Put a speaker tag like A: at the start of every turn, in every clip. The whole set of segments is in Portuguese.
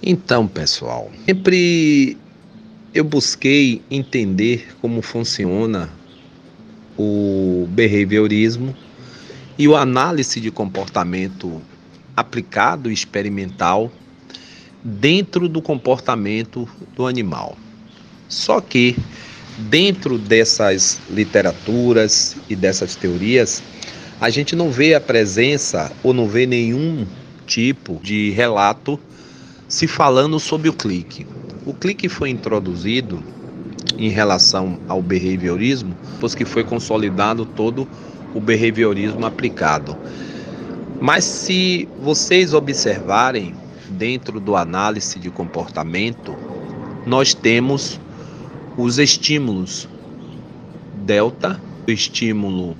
A: Então, pessoal, sempre eu busquei entender como funciona o behaviorismo e o análise de comportamento aplicado e experimental dentro do comportamento do animal. Só que dentro dessas literaturas e dessas teorias, a gente não vê a presença ou não vê nenhum tipo de relato se falando sobre o clique. O clique foi introduzido em relação ao behaviorismo, pois que foi consolidado todo o behaviorismo aplicado. Mas se vocês observarem dentro do análise de comportamento, nós temos os estímulos delta, o estímulo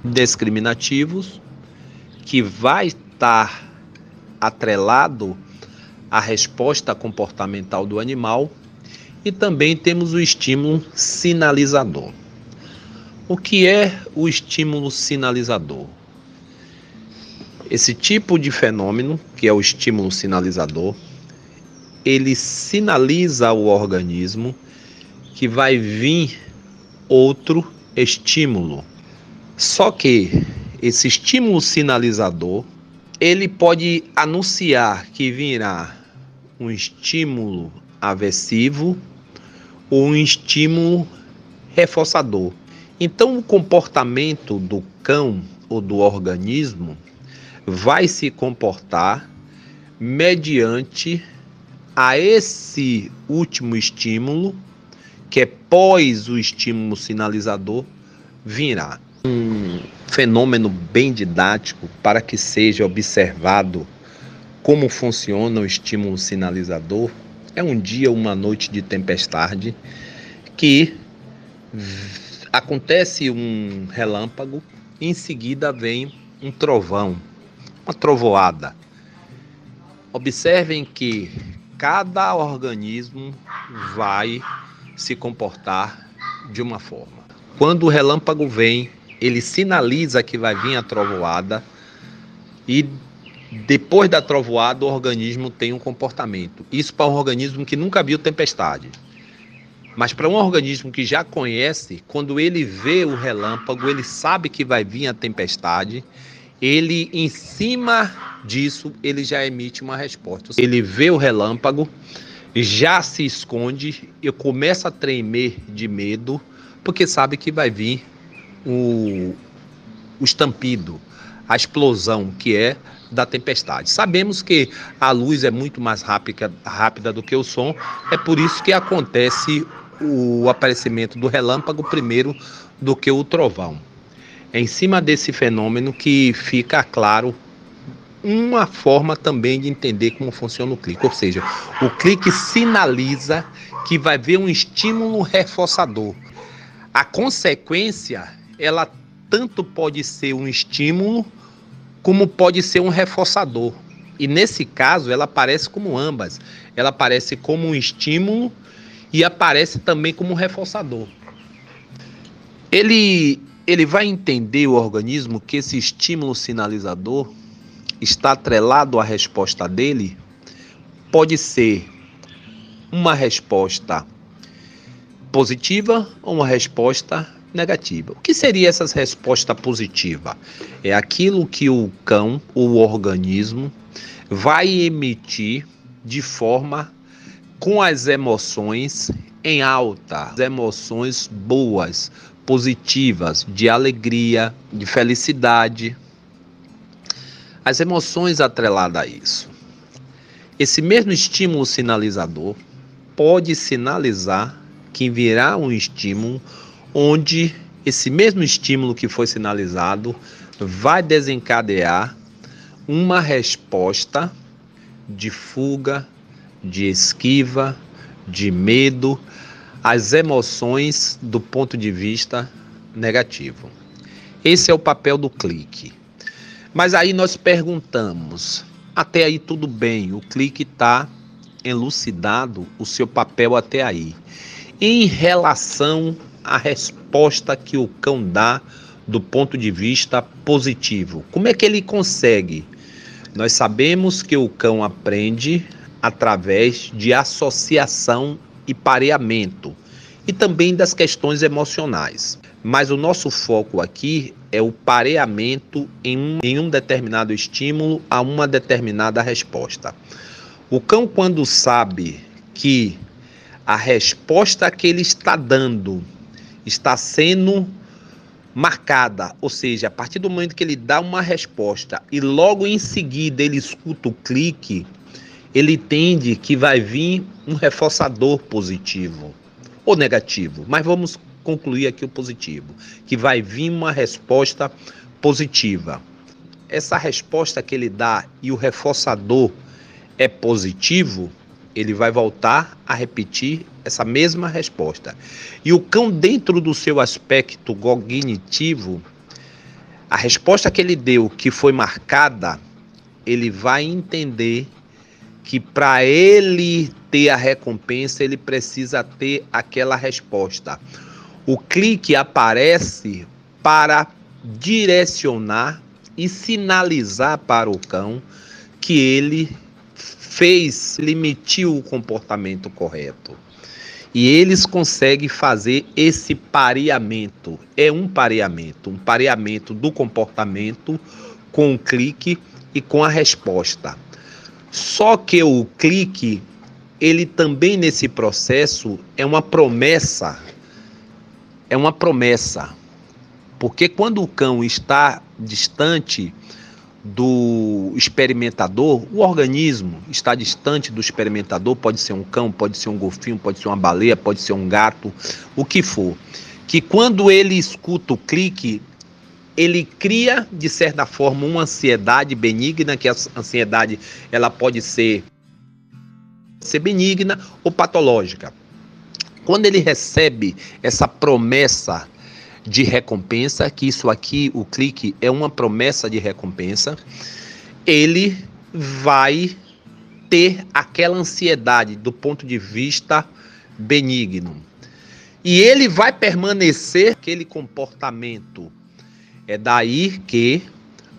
A: discriminativos, que vai estar atrelado à resposta comportamental do animal, e também temos o estímulo sinalizador. O que é o estímulo sinalizador? Esse tipo de fenômeno, que é o estímulo sinalizador, ele sinaliza ao organismo que vai vir outro estímulo. Só que esse estímulo sinalizador, ele pode anunciar que virá um estímulo aversivo ou um estímulo reforçador. Então, o comportamento do cão ou do organismo vai se comportar mediante a esse último estímulo, que é pós o estímulo sinalizador, virá. Um fenômeno bem didático para que seja observado como funciona o estímulo sinalizador é um dia, uma noite de tempestade, que acontece um relâmpago e em seguida vem um trovão, uma trovoada. Observem que cada organismo vai se comportar de uma forma. Quando o relâmpago vem, ele sinaliza que vai vir a trovoada, e depois da trovoada o organismo tem um comportamento. Isso para um organismo que nunca viu tempestade. Mas para um organismo que já conhece, quando ele vê o relâmpago, ele sabe que vai vir a tempestade, ele, em cima disso, ele já emite uma resposta. Ele vê o relâmpago, já se esconde e começa a tremer de medo, porque sabe que vai vir o estampido, a explosão que é da tempestade. Sabemos que a luz é muito mais rápida do que o som, é por isso que acontece o aparecimento do relâmpago primeiro do que o trovão. É em cima desse fenômeno que fica claro uma forma também de entender como funciona o clique, ou seja, o clique sinaliza que vai haver um estímulo reforçador. A consequência, ela tanto pode ser um estímulo como pode ser um reforçador. E nesse caso, ela aparece como ambas. Ela aparece como um estímulo e aparece também como um reforçador. Ele vai entender, o organismo, que esse estímulo sinalizador está atrelado à resposta dele. Pode ser uma resposta positiva ou uma resposta negativa. O que seria essa resposta positiva? É aquilo que o cão, o organismo, vai emitir de forma com as emoções em alta, as emoções boas, positivas, de alegria, de felicidade, as emoções atreladas a isso. Esse mesmo estímulo sinalizador pode sinalizar que virá um estímulo onde esse mesmo estímulo que foi sinalizado vai desencadear uma resposta de fuga, de esquiva, de medo, as emoções do ponto de vista negativo. Esse é o papel do clique. Mas aí nós perguntamos, até aí tudo bem, o clique está elucidado o seu papel até aí. Em relação à resposta que o cão dá do ponto de vista positivo, como é que ele consegue? Nós sabemos que o cão aprende através de associação e pareamento, e também das questões emocionais. Mas o nosso foco aqui é o pareamento em um determinado estímulo a uma determinada resposta. O cão, quando sabe que a resposta que ele está dando está sendo marcada, ou seja, a partir do momento que ele dá uma resposta e logo em seguida ele escuta o clique, ele entende que vai vir um reforçador positivo ou negativo, mas vamos concluir aqui o positivo, que vai vir uma resposta positiva. Essa resposta que ele dá e o reforçador é positivo, ele vai voltar a repetir essa mesma resposta. E o cão, dentro do seu aspecto cognitivo, a resposta que ele deu, que foi marcada, ele vai entender que para ele ter a recompensa, ele precisa ter aquela resposta. O clique aparece para direcionar e sinalizar para o cão que ele emitiu o comportamento correto. E eles conseguem fazer esse pareamento. É um pareamento do comportamento com o clique e com a resposta. Só que o clique, ele também nesse processo é uma promessa. Porque quando o cão está distante do experimentador, o organismo está distante do experimentador, pode ser um cão, pode ser um golfinho, pode ser uma baleia, pode ser um gato, o que for. Que quando ele escuta o clique, ele cria, de certa forma, uma ansiedade benigna, que a ansiedade ela pode ser benigna ou patológica. Quando ele recebe essa promessa de recompensa, que isso aqui, o clique, é uma promessa de recompensa, ele vai ter aquela ansiedade do ponto de vista benigno. E ele vai permanecer aquele comportamento. É daí que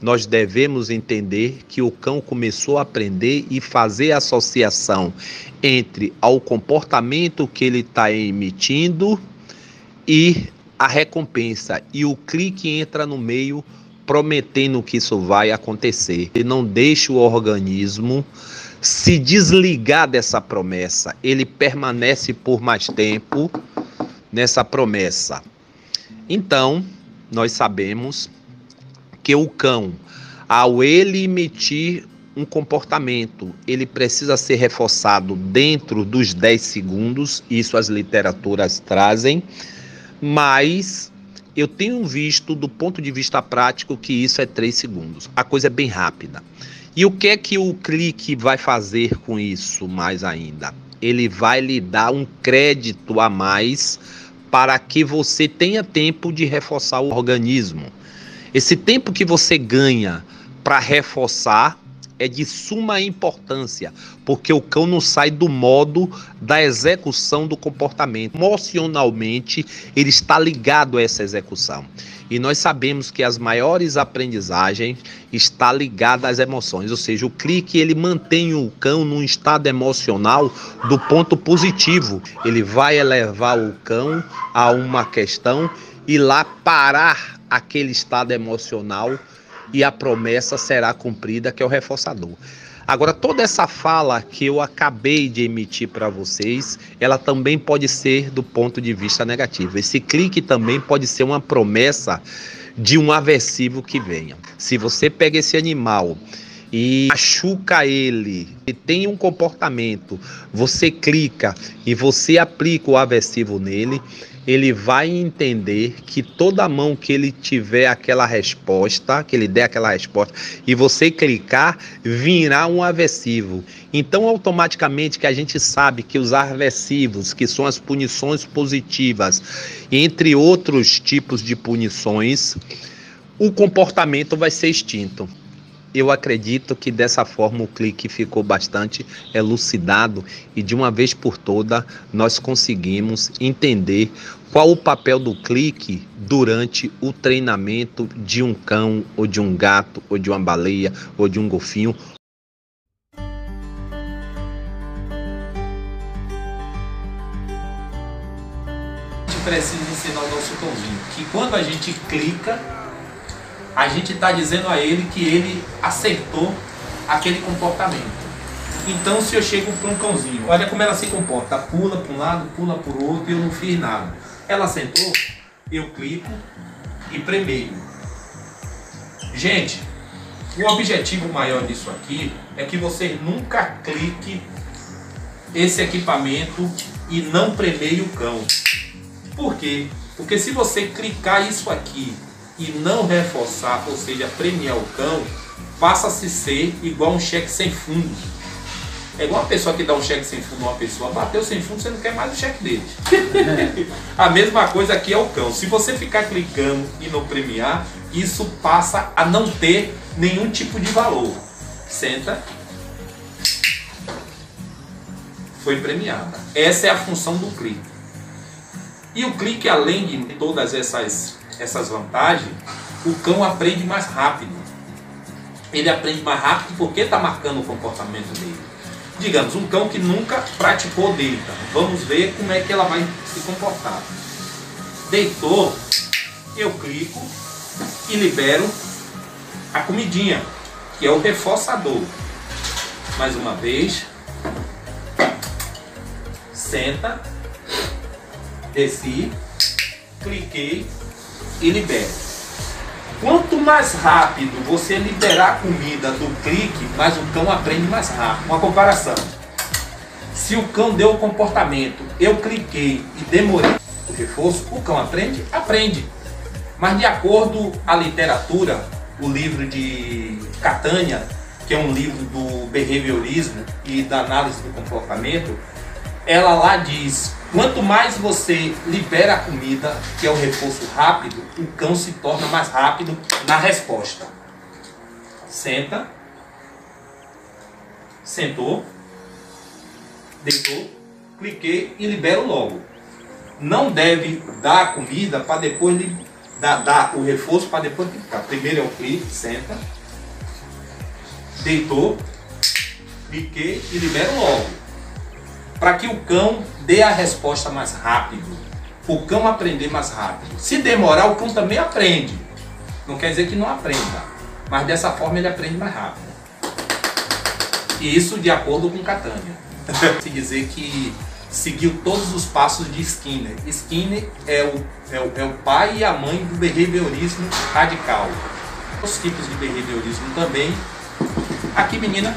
A: nós devemos entender que o cão começou a aprender e fazer associação entre o comportamento que ele está emitindo e a recompensa. E o clique entra no meio, prometendo que isso vai acontecer. Ele não deixa o organismo se desligar dessa promessa. Ele permanece por mais tempo nessa promessa. Então, nós sabemos que o cão, ao ele emitir um comportamento, ele precisa ser reforçado dentro dos 10 segundos, isso as literaturas trazem, mas eu tenho visto do ponto de vista prático que isso é 3 segundos, a coisa é bem rápida. E o que é que o clique vai fazer com isso mais ainda? Ele vai lhe dar um crédito a mais para que você tenha tempo de reforçar o organismo. Esse tempo que você ganha para reforçar é de suma importância, porque o cão não sai do modo da execução do comportamento. Emocionalmente, ele está ligado a essa execução. E nós sabemos que as maiores aprendizagens estão ligadas às emoções, ou seja, o clique ele mantém o cão num estado emocional do ponto positivo. Ele vai elevar o cão a uma questão e lá parar aquele estado emocional e a promessa será cumprida, que é o reforçador. Agora, toda essa fala que eu acabei de emitir para vocês, ela também pode ser do ponto de vista negativo. Esse clique também pode ser uma promessa de um aversivo que venha. Se você pega esse animal e machuca ele, e tem um comportamento, você clica e você aplica o aversivo nele, ele vai entender que toda mão que ele tiver aquela resposta, que ele der aquela resposta, e você clicar, virá um aversivo. Então, automaticamente que a gente sabe que os aversivos, que são as punições positivas, entre outros tipos de punições, o comportamento vai ser extinto. Eu acredito que dessa forma o clique ficou bastante elucidado e de uma vez por toda nós conseguimos entender qual o papel do clique durante o treinamento de um cão ou de um gato ou de uma baleia ou de um golfinho. precisa ensinar o nosso cãozinho? Que quando a gente clica, a gente está dizendo a ele que ele acertou aquele comportamento. Então, se eu chego para um cãozinho, olha como ela se comporta, pula para um lado, pula para o outro, e eu não fiz nada. Ela sentou, eu clico e premeio. Gente, o objetivo maior disso aqui é que você nunca clique esse equipamento e não premeie o cão. Por quê? Porque se você clicar isso aqui e não reforçar, ou seja, premiar o cão, passa-se a ser igual um cheque sem fundo. É igual uma pessoa que dá um cheque sem fundo a uma pessoa, bateu sem fundo, você não quer mais o cheque dele. A mesma coisa aqui é o cão. Se você ficar clicando e não premiar, isso passa a não ter nenhum tipo de valor. Senta. Foi premiada. Essa é a função do clique. E o clique, além de todas essas vantagens, o cão aprende mais rápido. Ele aprende mais rápido porque está marcando o comportamento dele. Digamos, um cão que nunca praticou deita. Vamos ver como é que ela vai se comportar. Deitou, eu clico e libero a comidinha, que é o reforçador. Mais uma vez. Senta, desci, cliquei e libero. Quanto mais rápido você liberar a comida do clique, mais o cão aprende mais rápido. Uma comparação. Se o cão deu o comportamento, eu cliquei e demorei o reforço, o cão aprende? Aprende. Mas de acordo com a literatura, o livro de Catania, que é um livro do behaviorismo e da análise do comportamento, ela lá diz, quanto mais você libera a comida, que é o reforço rápido, o cão se torna mais rápido na resposta. Senta. Sentou. Deitou. Cliquei e libero logo. Não deve dar a comida para depois dar o reforço para depois clicar. Primeiro é o clique, senta. Deitou. Cliquei e libero logo. Para que o cão dê a resposta mais rápido, o cão aprender mais rápido. Se demorar, o cão também aprende. Não quer dizer que não aprenda, mas dessa forma ele aprende mais rápido. E isso de acordo com Catania. Se dizer que seguiu todos os passos de Skinner. Skinner é o pai e a mãe do behaviorismo radical. Os tipos de behaviorismo também. Aqui, menina.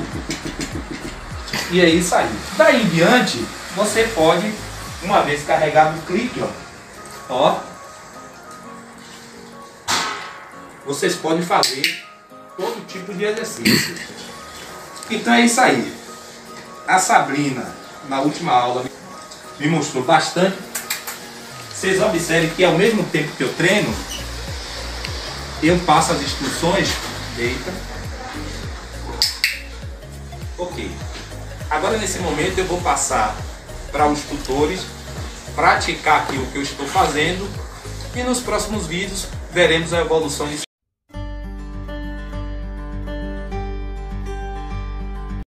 A: E é isso aí. Daí em diante, você pode, uma vez carregado o clique, ó, vocês podem fazer todo tipo de exercício. Então é isso aí. A Sabrina, na última aula, me mostrou bastante. Vocês observem que ao mesmo tempo que eu treino, eu passo as instruções. Deita. Ok. Agora nesse momento eu vou passar para os tutores praticar aqui o que eu estou fazendo e nos próximos vídeos veremos a evolução disso.